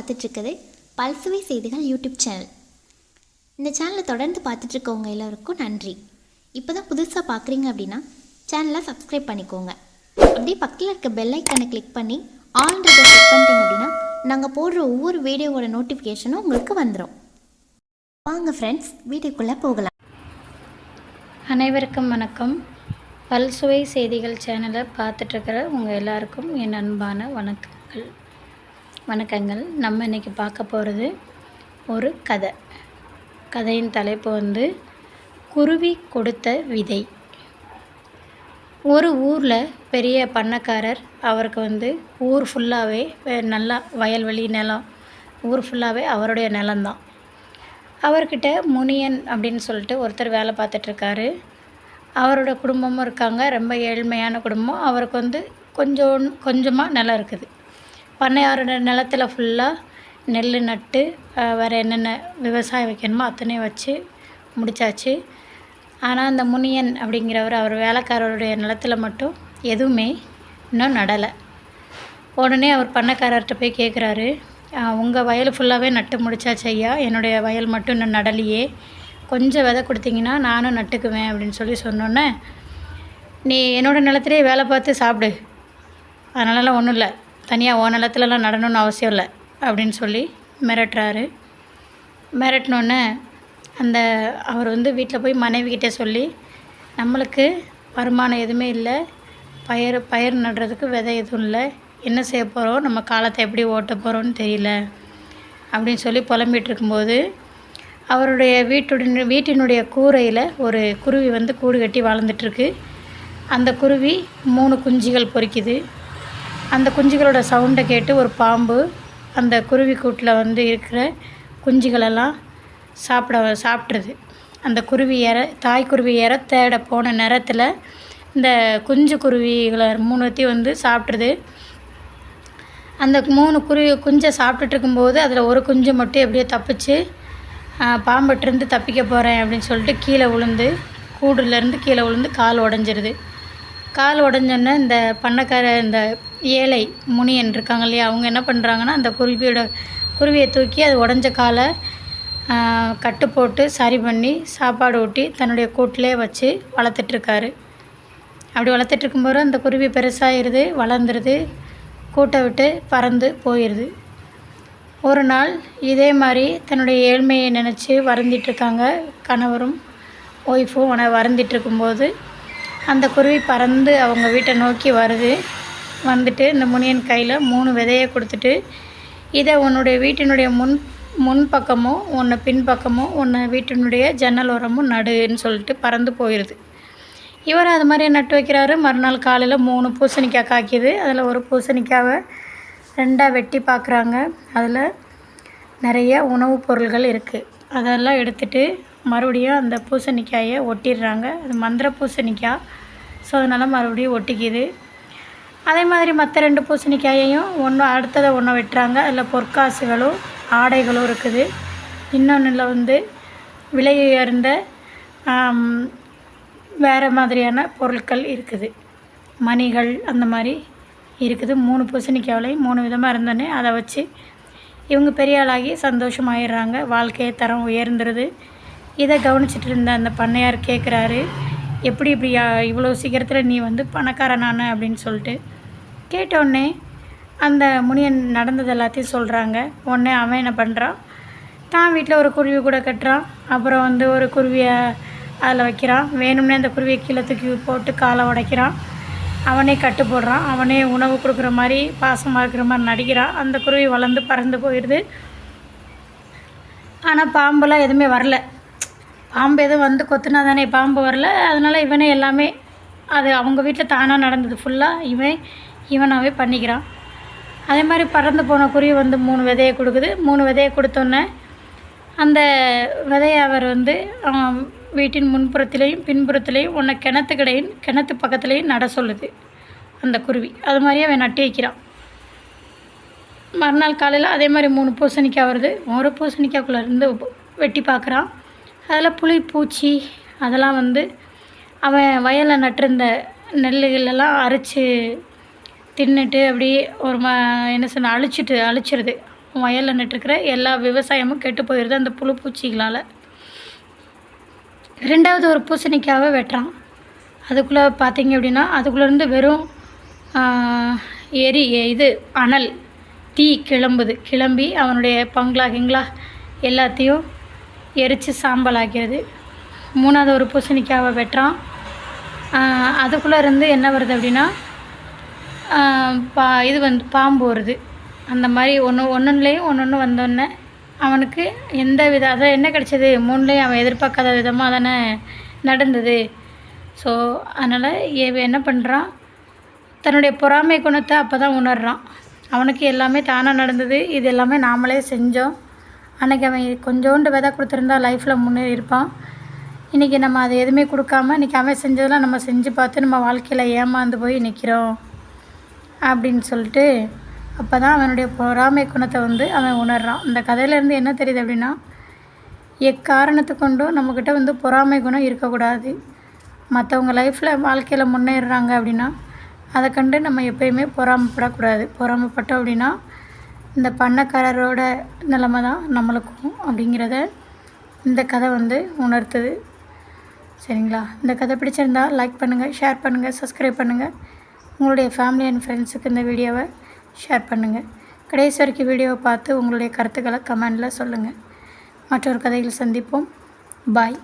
பார்த்துட்ருக்குது பல்சுவை செய்திகள் YouTube channel. இந்த சேனலை தொடர்ந்து பார்த்துட்ருக்கவங்க எல்லோருக்கும் நன்றி. இப்போ தான் புதுசாக பார்க்குறீங்க அப்படின்னா சேனலை சப்ஸ்கிரைப் பண்ணிக்கோங்க. அப்படியே பக்கத்தில் இருக்க பெல் ஐக்கனை கிளிக் பண்ணி ஆல்ன்றதை செட் பண்ணிட்டீங்க அப்படின்னா நாங்கள் போடுற ஒவ்வொரு வீடியோவோட நோட்டிஃபிகேஷனும் உங்களுக்கு வந்துடும். வாங்க ஃப்ரெண்ட்ஸ், வீடியோக்குள்ளே போகலாம். அனைவருக்கும் வணக்கம். பல்சுவை செய்திகள் சேனலை பார்த்துட்ருக்கிற உங்கள் எல்லாருக்கும் என் அன்பான வணக்கங்கள். நம்ம இன்றைக்கி பார்க்க போகிறது ஒரு கதையின் தலைப்பு குருவி கொடுத்த விதை. ஒரு ஊரில் பெரிய பண்ணக்காரர், அவருக்கு ஊர் ஃபுல்லாகவே நல்லா வயல்வெளி நிலம், ஊர் ஃபுல்லாகவே அவருடைய நிலம்தான். அவர்கிட்ட முனியன் அப்படின்னு சொல்லிட்டு ஒருத்தர் வேலை பார்த்துட்ருக்காரு. அவரோட குடும்பமும் இருக்காங்க. ரொம்ப ஏழ்மையான குடும்பம். அவருக்கு கொஞ்சமாக நிலம் இருக்குது. பண்ணையாரோட நிலத்தில் ஃபுல்லாக நெல் நட்டு வேறு என்னென்ன விவசாயம் வைக்கணுமோ அத்தனையும் வச்சு முடித்தாச்சு. ஆனால் அந்த முனியன் அப்படிங்கிறவர், அவர் வேலைக்காரருடைய நிலத்தில் மட்டும் எதுவுமே இன்னும் நடலை. உடனே அவர் பண்ணைக்காரர்கிட்ட போய் கேட்குறாரு, உங்கள் வயல் ஃபுல்லாகவே நட்டு முடிச்சாச்சு ஐயா, என்னுடைய வயல் மட்டும் இன்னும் நடலையே, கொஞ்சம் விதை கொடுத்தீங்கன்னா நானும் நட்டுக்குவேன் அப்படின்னு சொன்னோன்னே, நீ என்னோடய நிலத்திலே வேலை பார்த்து சாப்பிடு, அதனாலலாம் ஒன்றும் இல்லை, தனியாக உன் நிலத்துலலாம் நடணும்னு அவசியம் இல்லை அப்படின்னு மிரட்டுறாரு. மிரட்டினோன்னே அவர் வீட்டில் போய் மனைவிக்கிட்ட சொல்லி, நம்மளுக்கு வருமானம் எதுவுமே இல்லை, பயிர் நடுறதுக்கு விதை எதுவும் இல்லை, என்ன செய்ய போகிறோம், நம்ம காலத்தை எப்படி ஓட்ட போகிறோன்னு தெரியல அப்படின்னு புலம்பிகிட்டு இருக்கும்போது, அவருடைய வீட்டினுடைய கூரையில் ஒரு குருவி கூடு கட்டி வாழ்ந்துட்டுருக்கு. அந்த குருவி 3 குஞ்சுகள் பொரிக்குது. அந்த குஞ்சுகளோட சவுண்டை கேட்டு ஒரு பாம்பு அந்த குருவி கூட்டில் இருக்கிற குஞ்சுகளெல்லாம் சாப்பிட்ருது. அந்த தாய் குருவி தேட போன நேரத்தில் இந்த குஞ்சு குருவிகளை 3 சாப்பிட்ருது. அந்த 3 குஞ்சை சாப்பிட்டுட்டு இருக்கும்போது அதில் ஒரு குஞ்சு மட்டும் எப்படியோ தப்பிச்சு பாம்பட்டிருந்து தப்பிக்க போகிறேன் அப்படின்னு கீழே விழுந்து, கூடுலேருந்து கீழே விழுந்து கால் உடஞ்சிருது. கால் உடஞ்சோன்னே இந்த இந்த ஏழை முனியன் இருக்காங்க இல்லையா, அவங்க என்ன பண்ணுறாங்கன்னா, அந்த குருவியை தூக்கி அது உடஞ்ச காலை கட்டு போட்டு சரி பண்ணி சாப்பாடு ஊட்டி தன்னுடைய கூட்டிலே வச்சு வளர்த்துட்ருக்காரு. அப்படி வளர்த்துட்ருக்கும்போது அந்த குருவி பெருசாகிடுது, வளர்ந்துருது, கூட்டை விட்டு பறந்து போயிடுது. ஒரு நாள் இதே மாதிரி தன்னுடைய ஏழ்மையை நினச்சி வருந்திட்டுருக்காங்க கணவரும் ஒய்ஃபும். வருந்திட்டுருக்கும்போது அந்த குருவி பறந்து அவங்க வீட்டை நோக்கி வருது. வந்துட்டு இந்த முனியன் கையில் 3 விதையை கொடுத்துட்டு, இதை உன்னுடைய வீட்டினுடைய முன் பக்கமும் உன்னை பின்பக்கமும் உன்னை வீட்டினுடைய ஜன்னல் ஓரமும் நடுன்னு பறந்து போயிடுது. இவர் அது மாதிரி நட்டு வைக்கிறாரு. மறுநாள் காலையில் 3 பூசணிக்காய் காய்க்கிது. அதில் ஒரு பூசணிக்காவை 2 வெட்டி பார்க்குறாங்க. அதில் நிறைய உணவுப் பொருள்கள் இருக்குது. அதெல்லாம் எடுத்துகிட்டு மறுபடியும் அந்த பூசணிக்காயை ஒட்டிடுறாங்க. அது மந்திர பூசணிக்காய், ஸோ அதனால் மறுபடியும் ஒட்டிக்குது. அதே மாதிரி மற்ற 2 பூசணிக்காயையும் அடுத்ததை வெட்டுறாங்க. அதில் பொற்காசுகளும் ஆடைகளும் இருக்குது. இன்னொன்றில் விலை உயர்ந்த வேறு மாதிரியான பொருட்கள் இருக்குது, மணிகள் அந்த மாதிரி இருக்குது. 3 பூசணிக்காயிலையும் 3 விதமாக இருந்தோன்னே அதை வச்சு இவங்க பெரிய ஆளாகி சந்தோஷமாயிடுறாங்க. வாழ்க்கையை தரம் உயர்ந்துருது. இதை கவனிச்சிட்டு இருந்த அந்த பண்ணையார் கேட்குறாரு, எப்படி இவ்வளோ சீக்கிரத்தில் நீ பணக்காரனான அப்படின்னு கேட்டோடனே அந்த முனியன் நடந்தது எல்லாத்தையும் சொல்கிறாங்க. உடனே அவன் என்ன பண்ணுறான், தான் வீட்டில் ஒரு குருவி கூட கட்டுறான். அப்புறம் ஒரு குருவியை அதில் வைக்கிறான். வேணும்னே அந்த குருவியை கீழே தூக்கி போட்டு காலை உடைக்கிறான். அவனே கட்டு போடுறான். அவனே உணவு கொடுக்குற மாதிரி பாசமாக இருக்கிற மாதிரி நடிக்கிறான். அந்த குருவி வளர்ந்து பறந்து போயிடுது. ஆனால் பாம்பெல்லாம் எதுவுமே வரல. பாம்பு எதுவும் கொத்துனா தானே, பாம்பு வரல. அதனால் இவனே எல்லாமே அது அவங்க வீட்டில் தானாக நடந்தது ஃபுல்லாக இவனாகவே பண்ணிக்கிறான். அதே மாதிரி பறந்து போன குருவி 3 விதையை கொடுக்குது. 3 விதையை கொடுத்தோன்னே அந்த விதையை அவர் வீட்டின் முன்புறத்துலேயும் பின்புறத்துலேயும் உன்னை கிணத்து பக்கத்துலேயும் நட சொல்லுது அந்த குருவி. அது மாதிரியே அவன் நட்டி வைக்கிறான். மறுநாள் காலையில் அதே மாதிரி 3 பூசணிக்காய் வருது. ஒரு பூசணிக்காய்க்குள்ளேருந்து வெட்டி பார்க்குறான். அதில் புளி பூச்சி அதெல்லாம் அவன் வயலில் நட்டிருந்த நெல்லுகளெல்லாம் அரைச்சி தின்னுட்டு அப்படியே ஒரு அழிச்சிருது. வயலில் நட்டுருக்கிற எல்லா விவசாயமும் கெட்டு போயிடுது அந்த புழு பூச்சிகளால். 2வது ஒரு பூசணிக்காவை வெட்டுறான். அதுக்குள்ளே பார்த்தீங்க அப்படின்னா அதுக்குள்ளேருந்து வெறும் அனல் தீ கிளம்பி அவனுடைய பங்களா எல்லாத்தையும் எரித்து சாம்பல் ஆக்கிறது. 3வது ஒரு பூசணிக்காவை வெட்டுறான். அதுக்குள்ளே இருந்து என்ன வருது அப்படின்னா பாம்பு வருது. அந்த மாதிரி ஒன்றுலேயும் ஒன்று வந்தோடனே அவனுக்கு அதான் என்ன கிடச்சிது, 3லேயும் அவன் எதிர்பார்க்காத விதமாக தானே நடந்தது. ஸோ அதனால் என்ன பண்ணுறான், தன்னுடைய பொறாமை குணத்தை அப்போ தான் உணர்றான். அவனுக்கு எல்லாமே தானாக நடந்தது, இது எல்லாமே நாமளே செஞ்சோம். அன்றைக்கி அவன் கொஞ்சோண்டு விதை கொடுத்துருந்தா லைஃப்பில் முன்னேறி இருப்பான். இன்றைக்கி நம்ம அதை எதுவுமே கொடுக்காம இன்றைக்கி அவன் செஞ்சதெல்லாம் நம்ம செஞ்சு பார்த்து நம்ம வாழ்க்கையில் ஏமாந்து போய் நிற்கிறோம் அப்படின்னு சொல்லிட்டு அப்போ தான் அவனுடைய பொறாமை குணத்தை அவன் உணர்றான். இந்த கதையிலேருந்து என்ன தெரியுது அப்படின்னா, எக்காரணத்து கொண்டும் நம்மக்கிட்ட பொறாமை குணம் இருக்கக்கூடாது. மற்றவங்க லைஃப்பில் வாழ்க்கையில் முன்னேறுறாங்க அப்படின்னா அதை கண்டு நம்ம எப்போயுமே பொறாமைப்படக்கூடாது. பொறாமைப்பட்டோம் அப்படின்னா இந்த பண்ணக்காரரோட நிலைமை தான் நம்மளுக்கும் அப்படிங்கிறத இந்த கதை உணர்த்துது. சரிங்களா? இந்த கதை பிடிச்சிருந்தா லைக் பண்ணுங்கள், ஷேர் பண்ணுங்கள், சப்ஸ்கிரைப் பண்ணுங்கள். உங்களுடைய ஃபேமிலி அண்ட் ஃப்ரெண்ட்ஸுக்கு இந்த வீடியோவை ஷேர் பண்ணுங்கள். கடைசி வரைக்கும் வீடியோவை பார்த்து உங்களுடைய கருத்துக்களை கமெண்டில் சொல்லுங்கள். மற்றொரு கதையில் சந்திப்போம். பாய்.